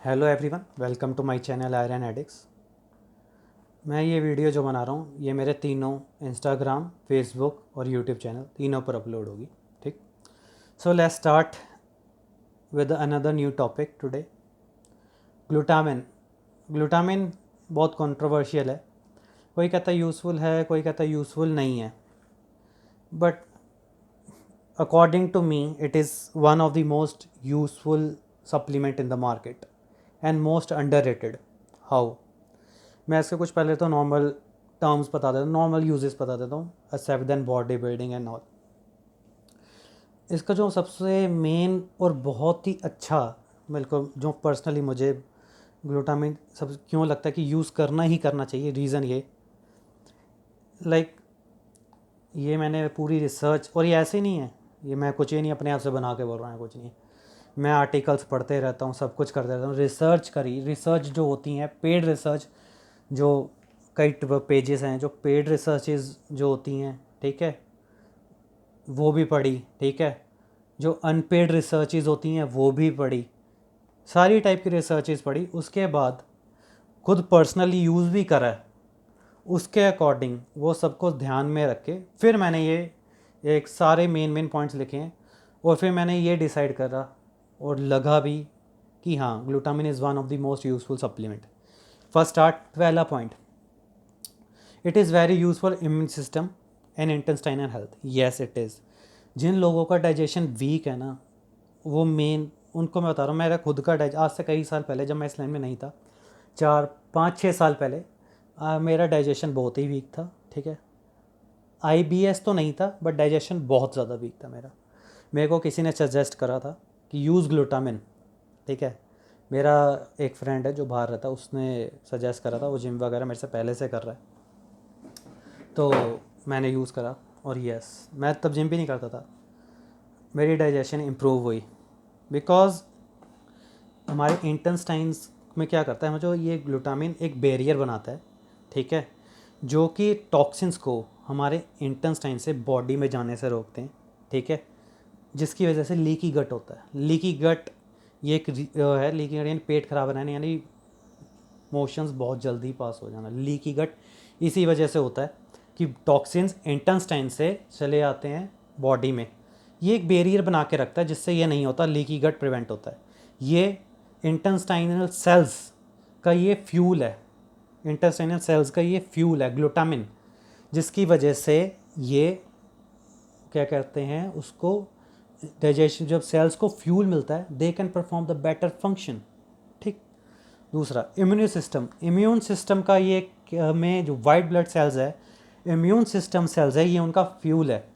Hello everyone, welcome to my channel iron addicts. मैं ये video जो बना रहा हूँ ये मेरे तीनों इंस्टाग्राम, फेसबुक और यूट्यूब चैनल तीनों पर अपलोड होगी। ठीक, so let's start with another new topic today. Glutamine. Glutamine बहुत कंट्रोवर्शियल है। कोई कहता है यूज़फुल है, कोई कहता है यूज़फुल नहीं है, but according to me it is one of the most useful supplement in the market and most underrated. How? मैं इसके कुछ पहले तो नॉर्मल टर्म्स बता देता हूँ, नॉर्मल यूजेस बता देता हूँ, except then body building and all. इसका जो सबसे मेन और बहुत ही अच्छा, बिल्कुल जो पर्सनली मुझे ग्लूटामिन सब क्यों लगता है कि यूज़ करना ही करना चाहिए, रीज़न ये ये मैंने पूरी रिसर्च, और ये ऐसे ही नहीं है, ये मैं कुछ ही नहीं अपने आप से बना के बोल रहा हूँ, कुछ नहीं। मैं आर्टिकल्स पढ़ते रहता हूँ, सब कुछ करते रहता हूँ, रिसर्च करी। रिसर्च जो होती हैं पेड रिसर्च, जो कई पेजेस हैं जो पेड रिसर्चेज जो होती हैं, ठीक है, वो भी पढ़ी। ठीक है, जो अनपेड रिसर्चेज होती हैं वो भी पढ़ी। सारी टाइप की रिसर्चेज पढ़ी, उसके बाद खुद पर्सनली यूज़ भी करा है। उसके अकॉर्डिंग वो सबको ध्यान में रख के फिर मैंने ये एक सारे मेन पॉइंट्स लिखे हैं, और फिर मैंने ये डिसाइड करा और लगा भी कि हाँ, glutamine is one of the most useful supplement. First start, पहला point, it is very use for immune system and intestinal health. Yes it is. जिन लोगों का डाइजेशन वीक है ना, वो मेन उनको मैं बता रहा हूँ। मेरा खुद का आज से कई साल पहले, जब मैं इस लाइन में नहीं था, 4 5 6 साल पहले, मेरा डाइजेशन बहुत ही वीक था। ठीक है, IBS तो नहीं था, बट डाइजेशन बहुत ज़्यादा वीक था मेरा। मेरे को किसी ने सजेस्ट करा था कि यूज़ ग्लूटामिन। ठीक है, मेरा एक फ्रेंड है जो बाहर रहता, उसने सजेस्ट करा था, वो जिम वगैरह मेरे से पहले से कर रहा है, तो मैंने यूज़ करा। और यस, मैं तब जिम भी नहीं करता था, मेरी डाइजेशन इम्प्रूव हुई। बिकॉज हमारे इंटेस्टाइन्स में क्या करता है, जो ये ग्लूटामिन एक बैरियर बनाता है, ठीक है, जो कि टॉक्सिन्स को हमारे इंटेस्टाइन से बॉडी में जाने से रोकते हैं। ठीक है, जिसकी वजह से लीकी गट होता है। लीकी गट ये एक है, लीकी गट यानी पेट खराब रहना, यानी मोशंस बहुत जल्दी पास हो जाना। लीकी गट इसी वजह से होता है कि टॉक्सिन्स इंटेस्टाइन से चले आते हैं बॉडी में। ये एक बैरियर बना के रखता है, जिससे ये नहीं होता, लीकी गट प्रिवेंट होता है। ये इंटेस्टाइनल सेल्स का ये फ्यूल है, इंटेस्टाइनल सेल्स का ये फ्यूल है ग्लूटामिन, जिसकी वजह से ये क्या कहते हैं उसको, डाइजेशन, जब सेल्स को फ्यूल मिलता है they can perform the better function. ठीक, दूसरा इम्यून सिस्टम का ये में जो वाइट ब्लड सेल्स है, इम्यून सिस्टम सेल्स है, ये उनका फ्यूल है।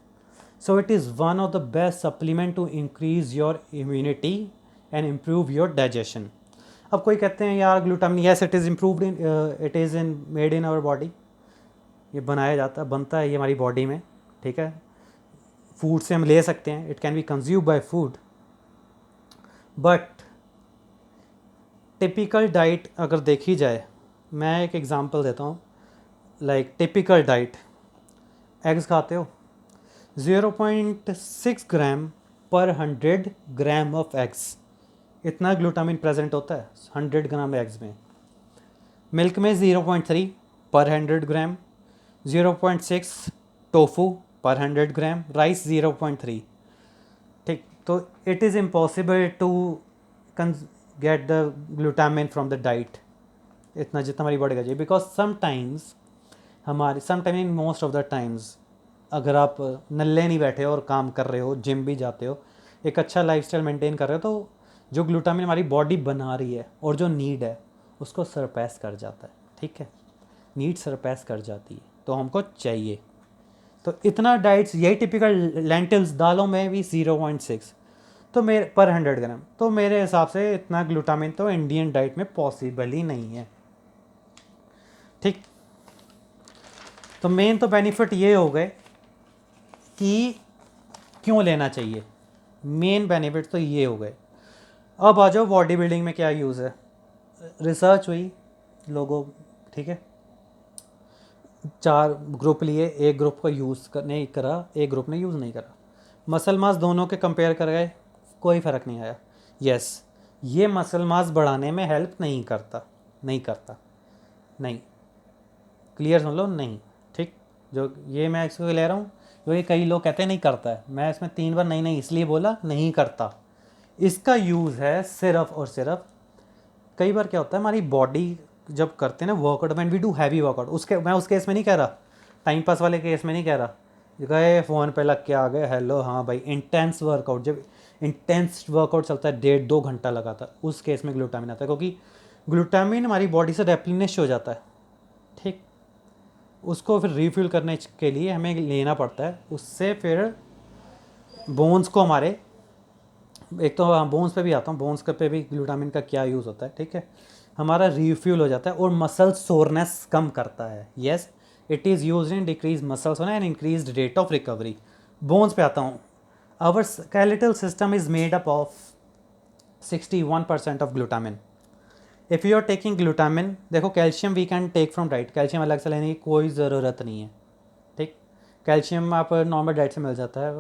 So it is one of the best supplement to increase your immunity and improve your digestion. अब कोई कहते हैं यार glutamine, yes it is improved in, it is in made in our body, ये बनाया जाता, बनता है ये हमारी बॉडी में। ठीक है, फूड से हम ले सकते हैं, it can be consume by food, but typical diet अगर देखी जाए, मैं एक एग्जांपल देता हूँ। टिपिकल डाइट, एग्स खाते हो, 0.6 ग्राम पर 100 ग्राम ऑफ एग्स, इतना ग्लूटामिन प्रेजेंट होता है 100 ग्राम एग्स में। मिल्क में 0.3 पर 100 ग्राम, 0.6 टोफू पर 100 ग्राम, राइस 0.3। ठीक, तो it is impossible to get the glutamine from the diet, इतना जितना हमारी बॉडी का चाहिए। Because sometime in most of the times, अगर आप नल्ले नहीं बैठे हो और काम कर रहे हो, जिम भी जाते हो, एक अच्छा लाइफस्टाइल मेंटेन कर रहे हो, तो जो ग्लूटामिन हमारी बॉडी बना रही है और जो नीड है उसको सरपैस कर जाता है। ठीक है, नीड सरपैस कर जाती है, तो हमको चाहिए। तो इतना डाइट्स, यही टिपिकल लेंटिल्स, दालों में भी 0.6 तो मेरे पर 100 ग्राम, तो मेरे हिसाब से इतना ग्लूटामिन तो इंडियन डाइट में पॉसिबल ही नहीं है। ठीक, तो मेन तो बेनिफिट ये हो गए कि क्यों लेना चाहिए, मेन बेनिफिट तो ये हो गए। अब आ जाओ बॉडी बिल्डिंग में क्या यूज़ है। रिसर्च हुई लोगों, ठीक है, 4 ग्रुप लिए, एक ग्रुप का यूज़ नहीं करा, एक ग्रुप ने यूज़ नहीं करा, मसल मास दोनों के कंपेयर कर गए, कोई फ़र्क नहीं आया। यस, ये मसल मास बढ़ाने में हेल्प नहीं करता, नहीं करता, नहीं, क्लियर सुन लो, नहीं, ठीक। जो ये मैं इसको ले रहा हूँ, जो ये कई लोग कहते हैं नहीं करता है, मैं इसमें 3 बार नहीं नहीं इसलिए बोला, नहीं करता। इसका यूज़ है सिर्फ और सिर्फ, कई बार क्या होता है हमारी बॉडी जब करते हैं ना workout, when we do heavy workout, उसके मैं उस केस में नहीं कह रहा, टाइम पास वाले केस में नहीं कह रहा, गए फ़ोन पे लग के आ गए, हेलो हाँ भाई, इंटेंस वर्कआउट, जब इंटेंस वर्कआउट चलता है 1.5-2 घंटा लगातार, उस केस में ग्लूटामिन आता है, क्योंकि ग्लूटामिन हमारी बॉडी से रेप्लिनिश हो जाता है, ठीक। उसको फिर रिफ्यूल करने के लिए हमें लेना पड़ता है, उससे फिर बोन्स को हमारे, एक तो हाँ बोन्स पे भी आता हूँ, बोन्स पे भी ग्लूटामिन का क्या यूज़ होता है, ठीक है, हमारा रिफ्यूल हो जाता है और मसल सोरनेस कम करता है। Yes, it is use in decrease muscle soreness and increase rate of recovery. Bones पे आता हूँ, our skeletal system is made up of 61% of glutamine. If you are taking glutamine, देखो calcium we can take from diet, calcium अलग से लेने की कोई ज़रूरत नहीं है, ठीक। कैल्शियम आप नॉर्मल डाइट से मिल जाता है,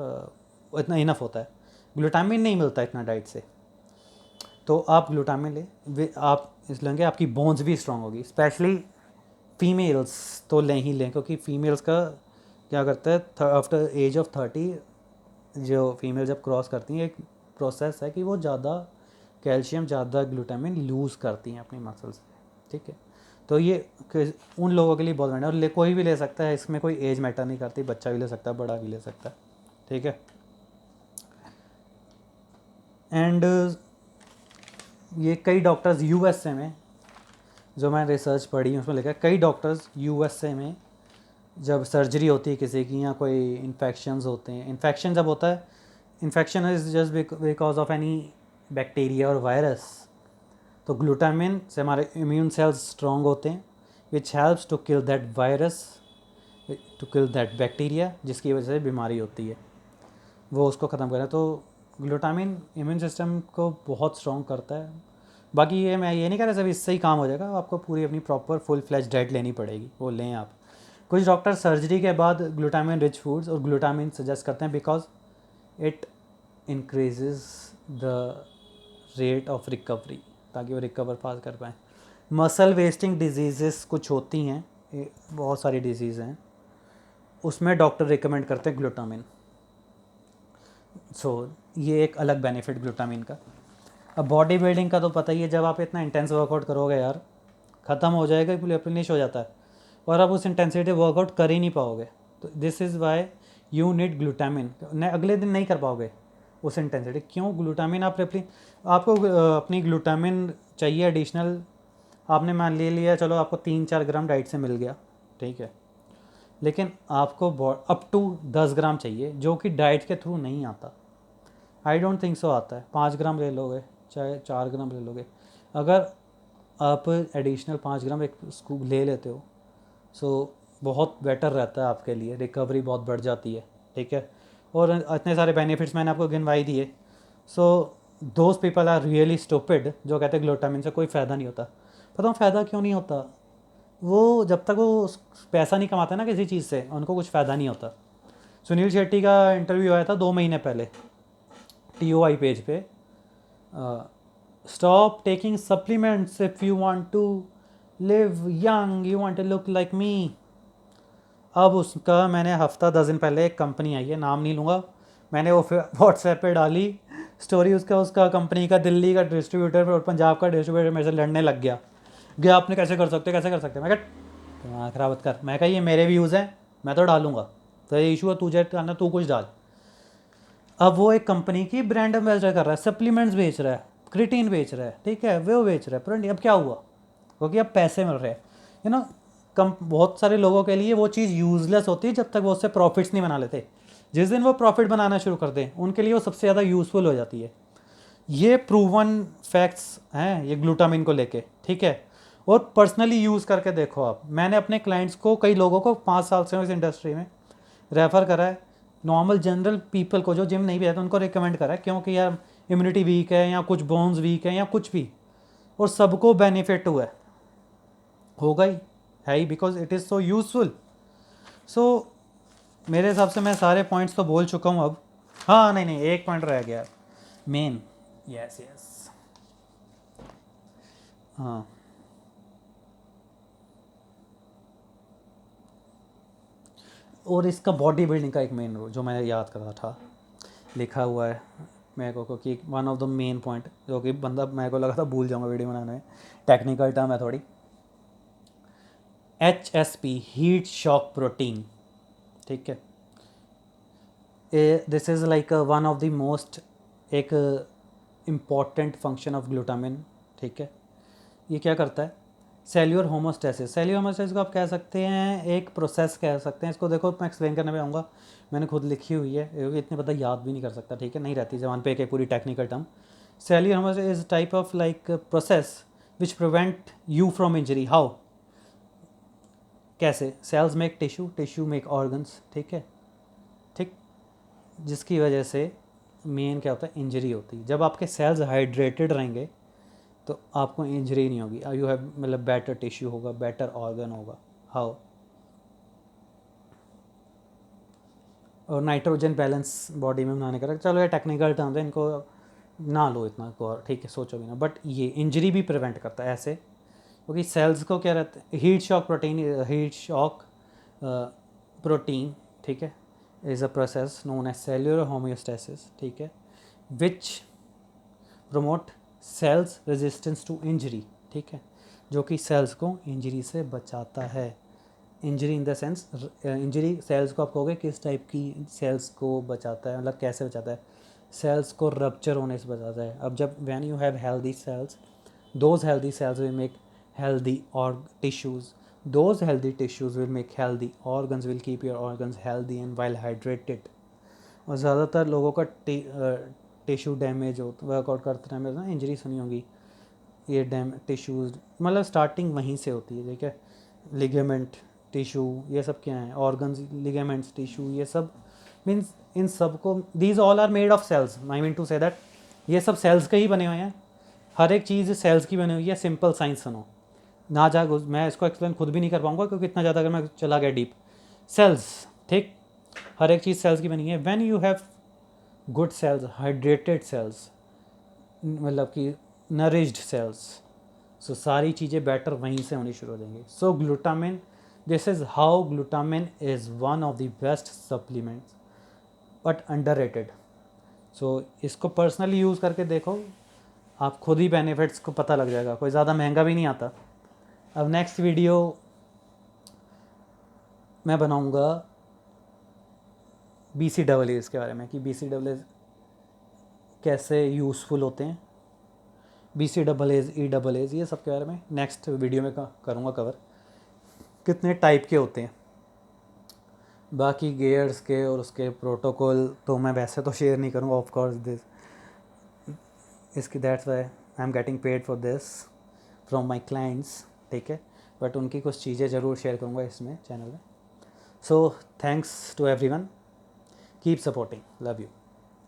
इतना इनफ होता है, ग्लूटामिन नहीं मिलता इतना डाइट से। तो आप ग्लूटामिन ले, आप इस लेंगे, आपकी बोन्स भी स्ट्रांग होगी, स्पेशली फीमेल्स तो लें ही लें, क्योंकि फीमेल्स का क्या करता है आफ्टर एज ऑफ 30, जो फीमेल जब क्रॉस करती हैं, एक प्रोसेस है कि वो ज़्यादा कैल्शियम, ज़्यादा ग्लूटामिन लूज़ करती हैं अपनी मसल्स, ठीक है। तो ये उन लोगों के लिए बहुत बढ़िया, और कोई भी ले सकता है, इसमें कोई एज मैटर नहीं करती, बच्चा भी ले सकता है, बड़ा भी ले सकता है, ठीक है। एंड ये कई डॉक्टर्स यूएसए में, जो मैं रिसर्च पढ़ी उसमें लिखा है, कई डॉक्टर्स यूएसए में जब सर्जरी होती है किसी की, या कोई इन्फेक्शंस होते हैं, इन्फेक्शन जब होता है, infection is just because of any bacteria और वायरस, तो ग्लूटामिन से हमारे इम्यून सेल्स स्ट्रॉन्ग होते हैं, which helps to kill that virus, to kill that bacteria, जिसकी वजह से बीमारी होती है, वो उसको ख़त्म करें। तो ग्लूटामिन इम्यून सिस्टम को बहुत स्ट्रॉन्ग करता है। बाकी ये मैं ये नहीं कह रहा सब इससे ही काम हो जाएगा, आपको पूरी अपनी प्रॉपर फुल फ्लैश डाइट लेनी पड़ेगी, वो लें आप। कुछ डॉक्टर सर्जरी के बाद ग्लूटामिन रिच फूड्स और ग्लूटामिन सजेस्ट करते हैं, because it increases the rate of recovery, ताकि वो रिकवर फास्ट कर पाएँ। मसल वेस्टिंग डिजीज़ कुछ होती हैं, बहुत सारी डिजीज़ हैं, उसमें डॉक्टर रिकमेंड करते हैं ग्लूटामिन। सो ये एक अलग बेनिफिट ग्लूटामिन का। अब बॉडी बिल्डिंग का तो पता ही है, जब आप इतना इंटेंस वर्कआउट करोगे यार, ख़त्म हो जाएगा, फिनिश हो जाता है, और आप उस इंटेंसिटी वर्कआउट कर ही नहीं पाओगे। तो this is why you need glutamine, अगले दिन नहीं कर पाओगे उस इंटेंसिटी। क्यों? ग्लूटामिन आपको अपनी ग्लूटामिन चाहिए एडिशनल, आपने मान ले लिया, चलो आपको 3-4 ग्राम डाइट से मिल गया, ठीक है, लेकिन आपको अप टू 10 ग्राम चाहिए, जो कि डाइट के थ्रू नहीं आता। आई डोंट थिंक सो आता है। 5 ग्राम ले लोगे, चाहे 4 ग्राम ले लोगे, अगर आप एडिशनल 5 ग्राम एक स्कूप ले लेते हो, सो बहुत बेटर रहता है आपके लिए, रिकवरी बहुत बढ़ जाती है, ठीक है। और इतने सारे बेनिफिट्स मैंने आपको गिनवाई दिए। So those people are really stupid जो कहते हैं ग्लूटामिन से कोई फ़ायदा नहीं होता। पता हूँ फ़ायदा क्यों नहीं होता, वो जब तक वो पैसा नहीं कमाते ना किसी चीज़ से, उनको कुछ फ़ायदा नहीं होता। सुनील शेट्टी का इंटरव्यू आया था 2 महीने पहले TOI पेज पे, stop taking supplements if you want to live young, you want to look like me. अब उसका मैंने हफ्ता 10 दिन पहले, एक कंपनी आई है, नाम नहीं लूँगा, मैंने वो व्हाट्सएप पे डाली स्टोरी, उसका कंपनी का दिल्ली का डिस्ट्रीब्यूटर और पंजाब का डिस्ट्रीब्यूटर मेरे से लड़ने लग गया आपने कैसे कर सकते, कैसे कर सकते। मैं कहा दिमाग खराब मत कर, मैं कहा ये मेरे व्यूज़ हैं, मैं तो डालूंगा, तो ये इशू है, तुझे करना, तू कुछ डाल। अब वो एक कंपनी की ब्रांड एम्बेसडर कर रहा है, सप्लीमेंट्स बेच रहा है, क्रिटीन बेच रहा है, ठीक है, वो बेच रहा है, पर अब क्या हुआ, क्योंकि अब पैसे मिल रहे हैं, कम बहुत सारे लोगों के लिए वो चीज़ यूज़लेस होती है जब तक वो उससे प्रॉफिट्स नहीं बना लेते। जिस दिन वो प्रॉफिट बनाना शुरू कर दें, उनके लिए वो सबसे ज़्यादा यूज़फुल हो जाती है। ये प्रूवन फैक्ट्स हैं ये ग्लूटामिन को लेके, ठीक है। और पर्सनली यूज़ करके देखो आप, मैंने अपने क्लाइंट्स को, कई लोगों को 5 साल से इस इंडस्ट्री में रेफ़र करा है, नॉर्मल जनरल पीपल को जो जिम नहीं भी है तो उनको रिकमेंड करा है, क्योंकि यार इम्यूनिटी वीक है या कुछ बोन्स वीक है या कुछ भी, और सबको बेनिफिट हुआ है, होगा ही, है ही, because it is so useful. So मेरे हिसाब से मैं सारे पॉइंट्स तो बोल चुका हूँ अब। हाँ नहीं एक पॉइंट रह गया मेन। यस हाँ, और इसका बॉडी बिल्डिंग का एक मेन रोल जो मैं याद कर रहा था, लिखा हुआ है मेरे को कि one of the main point जो कि बंदा मेरे को लगा था भूल जाऊंगा वीडियो बनाने में, टेक्निकल टर्म है थोड़ी, HSP, हीट शॉक प्रोटीन, ठीक है। This is like one of the most एक इम्पॉर्टेंट फंक्शन ऑफ ग्लूटामिन, ठीक है। ये क्या करता है, सेल्यूलर होमोस्टेसिस, सेल्यूलर होमोस्टेसिस को आप कह सकते हैं एक प्रोसेस कह सकते हैं इसको। देखो मैं एक्सप्लेन करने पे आऊँगा, मैंने खुद लिखी हुई है क्योंकि इतने पता याद भी नहीं कर सकता, ठीक है, नहीं रहती जबान पे एक पूरी technical term. Cellular homeostasis is type of like process which prevent you from injury. How, कैसे, cells make tissue, tissue make organs, ठीक है, ठीक, जिसकी वजह से मेन क्या होता है, इंजरी होती है। जब आपके सेल्स हाइड्रेटेड रहेंगे तो आपको इंजरी नहीं होगी, यू हैव मतलब बेटर टिश्यू होगा, बेटर ऑर्गन होगा। हाउ, और नाइट्रोजन बैलेंस बॉडी में बनाने का, चलो ये टेक्निकल टर्म है, इनको ना लो इतना को, ठीक है, सोचो भी ना, बट ये इंजरी भी प्रिवेंट करता है ऐसे, क्योंकि सेल्स को क्या रहता है, heat shock protein, heat shock protein, ठीक है, is a process known as cellular homeostasis, ठीक है, which promote cells resistance to injury, ठीक है, जो कि सेल्स को इंजरी से बचाता है। Injury in the sense, injury cells को आप कहोगे किस टाइप की सेल्स को बचाता है, मतलब कैसे बचाता है, सेल्स को रप्चर होने से बचाता है। अब जब when you have healthy cells, those healthy cells will make healthy or tissues, those healthy tissues will make healthy organs, will keep your organs healthy and while hydrated। और ज़्यादातर लोगों का टिश्यू डैमेज हो, वर्कआउट करते time ना injury सुनी होगी, ये टिश्यूज़ मतलब स्टार्टिंग वहीं से होती है, ठीक है, लिगामेंट टिश्यू ये सब क्या है, ऑर्गन्स, लिगामेंट्स, टिश्यू, ये सब मीन्स इन सब को, these all are made of cells, I mean to say that ये सब सेल्स के ही बने हुए हैं, हर एक चीज़ सेल्स की बनी हुई है। सिंपल साइंस सुनो, ना जा मैं इसको एक्सप्लेन खुद भी नहीं कर पाऊंगा क्योंकि इतना ज़्यादा अगर मैं चला गया डीप। सेल्स, ठीक, हर एक चीज़ सेल्स की बनी है। When you have good cells, hydrated cells, मतलब कि नरिश्ड सेल्स, सो सारी चीज़ें बेटर वहीं से होनी शुरू हो जाएंगी। So glutamine, this is how glutamine is one of the best supplements but underrated. So इसको पर्सनली यूज़ करके देखो, आप खुद ही बेनिफिट्स को पता लग जाएगा, कोई ज़्यादा महंगा भी नहीं आता। अब नेक्स्ट वीडियो मैं बनाऊंगा BCAAs के बारे में, कि BCAAs कैसे यूज़फुल होते हैं, BCAAs, EAAs, ये सब के बारे में नेक्स्ट वीडियो में करूँगा कवर, कितने टाइप के होते हैं। बाकी गेयर्स के और उसके प्रोटोकॉल तो मैं वैसे तो शेयर नहीं करूँगा, ऑफ कोर्स दिस इसकी, that's why I am getting paid for this from my clients, ठीक है, बट उनकी कुछ चीज़ें ज़रूर शेयर करूँगा इसमें चैनल में। So thanks to everyone, keep supporting, love you.